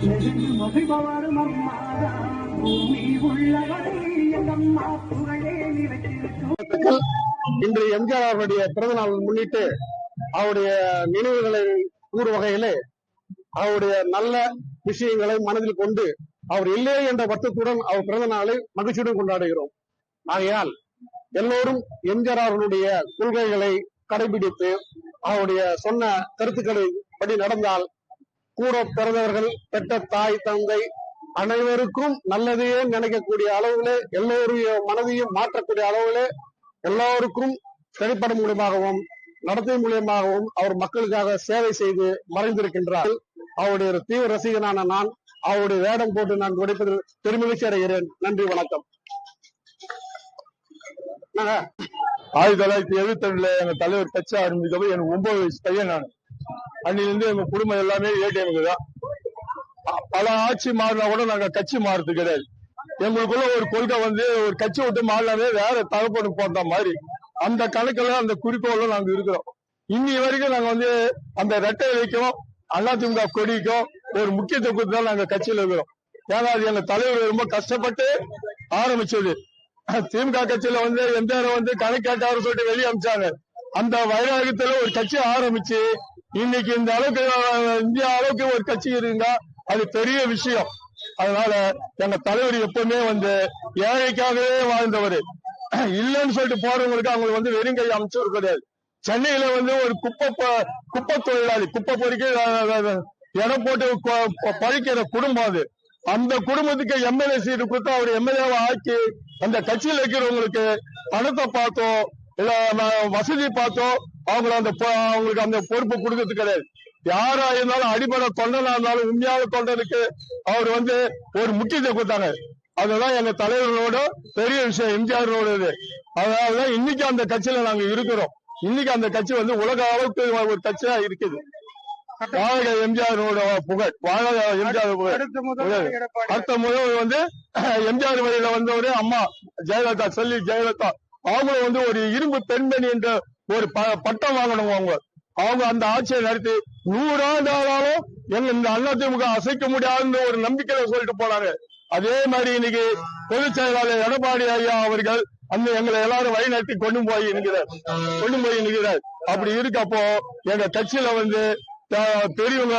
இன்று எம்ஜிஆர் அவருடைய பிறந்த நாள் முன்னிட்டு அவருடைய நினைவுகளை கூறும் வகையிலே அவருடைய நல்ல விஷயங்களை மனதில் கொண்டு அவர் இல்லை என்ற வருத்தத்துடன் அவர் பிறந்த நாளை மகிழ்ச்சியுடன் கொண்டாடுகிறோம். ஆகையால் எல்லோரும் எம்ஜிஆர் அவர்களுடைய கொள்கைகளை கடைபிடித்து அவருடைய சொன்ன கருத்துக்களை படி நடந்தால் கூட பிறந்தவர்கள் பெற்ற தாய் தந்தை அனைவருக்கும் நல்லதையே நினைக்கக்கூடிய அளவுல எல்லோருடைய மனதையும் மாற்றக்கூடிய அளவுல எல்லோருக்கும் திரைப்படம் மூலியமாகவும் நடத்தை மூலியமாகவும் அவர் மக்களுக்காக சேவை செய்து மறைந்திருக்கின்றார். அவருடைய தீவிர ரசிகனான நான் அவருடைய வேடம் போட்டு நான் உடைப்பதில் பெருமகிழ்ச்சி அடைகிறேன். நன்றி, வணக்கம். 1972 எங்க தலைவர் கட்சி ஆரம்பிக்கப்போ எனக்கு 9 வயசு பையன். நான் அன்னிலிருந்து எங்க குடும்பம் எல்லாமே ஏடிஎம்க்கு தான். பல ஆட்சி மாறினா கூட நாங்க கட்சி மாறுறது கிடையாது. எங்களுக்குள்ள ஒரு கொள்கை ஒரு கட்சி விட்டு மாறினாவே வேற தகப்பனு போட்ட மாதிரி அந்த கணக்குல அந்த குறிக்கோள நாங்க இருக்கிறோம். இன்னி வரைக்கும் நாங்க அந்த ரெட்டை வைக்கும் அதிமுக கொடிக்கும் ஒரு முக்கியத்துவம் தான் நாங்க கட்சியில இருக்கிறோம். ஏன்னா அது எங்க தலைவர் ரொம்ப கஷ்டப்பட்டு ஆரம்பிச்சது. திமுக கட்சியில எம்ஜிஆர் கணக்கேட்டாரு சொல்லிட்டு வெளியே அமிச்சாங்க. அந்த வைராகத்துல ஒரு கட்சி ஆரம்பிச்சு இன்னைக்கு இந்த அளவுக்கு இந்தியா அளவுக்கு ஒரு கட்சி இருக்குங்க, அது பெரிய விஷயம். அதனால எங்க தலைவர் எப்பவுமே ஏழைக்காகவே வாழ்ந்தவர். இல்லைன்னு சொல்லிட்டு போறவங்களுக்கு அவங்களுக்கு வெறுங்கை அமைச்சவர் கிடையாது. சென்னையில ஒரு குப்பை தொழிலாளி, குப்பை பொறிக்க இடம் போட்டு பழிக்கிற குடும்பம் அது. அந்த குடும்பத்துக்கு எம்எல்ஏ சீட்டு கொடுத்து அவர் எம்எல்ஏவை ஆக்கி அந்த கட்சியில் இருக்கிறவங்களுக்கு பணத்தை பார்த்தோ இல்ல வசதி பார்த்தோ அவங்களுக்கு அந்த பொறுப்பு கொடுக்கறது கிடையாது. யாரா இருந்தாலும் அடிப்படை தொண்டனா இருந்தாலும் உண்மையான தொண்டனுக்கு அவர் ஒரு முக்கியத்துவம் கொடுத்தாங்க. அதுதான் எங்க தலைவர்களோட பெரிய விஷயம், எம்ஜிஆரோட இது. அதனாலதான் இன்னைக்கு அந்த கட்சியில நாங்க இருக்கிறோம். இன்னைக்கு அந்த கட்சி உலக அளவுக்கு ஒரு கட்சியா இருக்குது. வாழ்க எம்ஜிஆரோட புகழ், வாழ்க எம்ஜிஆர் புகழ். அடுத்த முதல் எம்ஜிஆர் வழியில வந்தவரே அம்மா ஜெயலலிதா, செல்வி ஜெயலலிதா. அவங்களும் ஒரு இரும்பு பெண்மணி என்ற ஒரு பட்டம் வாங்கணும். அவங்க அந்த ஆட்சியை நடத்தி 100 ஆண்டு ஆனாலும் இந்த அதிமுக அசைக்க முடியாதுன்னு ஒரு நம்பிக்கையில சொல்லிட்டு போனாங்க. அதே மாதிரி இன்னைக்கு பொதுச் செயலாளர் எடப்பாடி ஐயா அவர்கள் எங்களை எல்லாரும் வழி நடத்தி கொண்டு போய் நிற்கிறார். அப்படி இருக்கப்போ எங்க கட்சியில பெரியவங்க,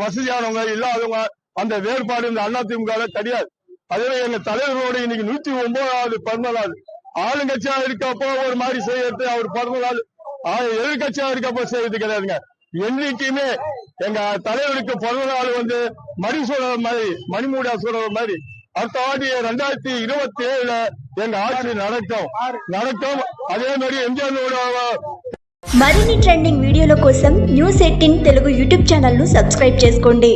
வசதியானவங்க, இல்லாதவங்க அந்த வேறுபாடு இந்த அதிமுக கிடையாது. அதே எங்க தலைவரோட இன்னைக்கு 109வது பிறந்த நாள். ஆளுங்கட்சியா இருக்கப்போ ஒரு மாதிரி செய்யறது, அவர் பிறந்த நாள் எதிர்கட்சியா இருக்கப்போ செய்யறது கிடையாதுங்க. என்னைக்குமே எங்க தலைவருக்கு பிறந்த நாள் மணிசூட மாதிரி, மணிமூடா சூட மாதிரி அடுத்த ஆண்டு 2027 எங்க ஆட்சி நடக்கும். அதே மாதிரி எம்ஜிஆர் మరిన్ని ట్రెండింగ్ వీడియోల కోసం న్యూస్ 18 తెలుగు యూట్యూబ్ ఛానల్ ను సబ్స్క్రైబ్ చేసుకోండి.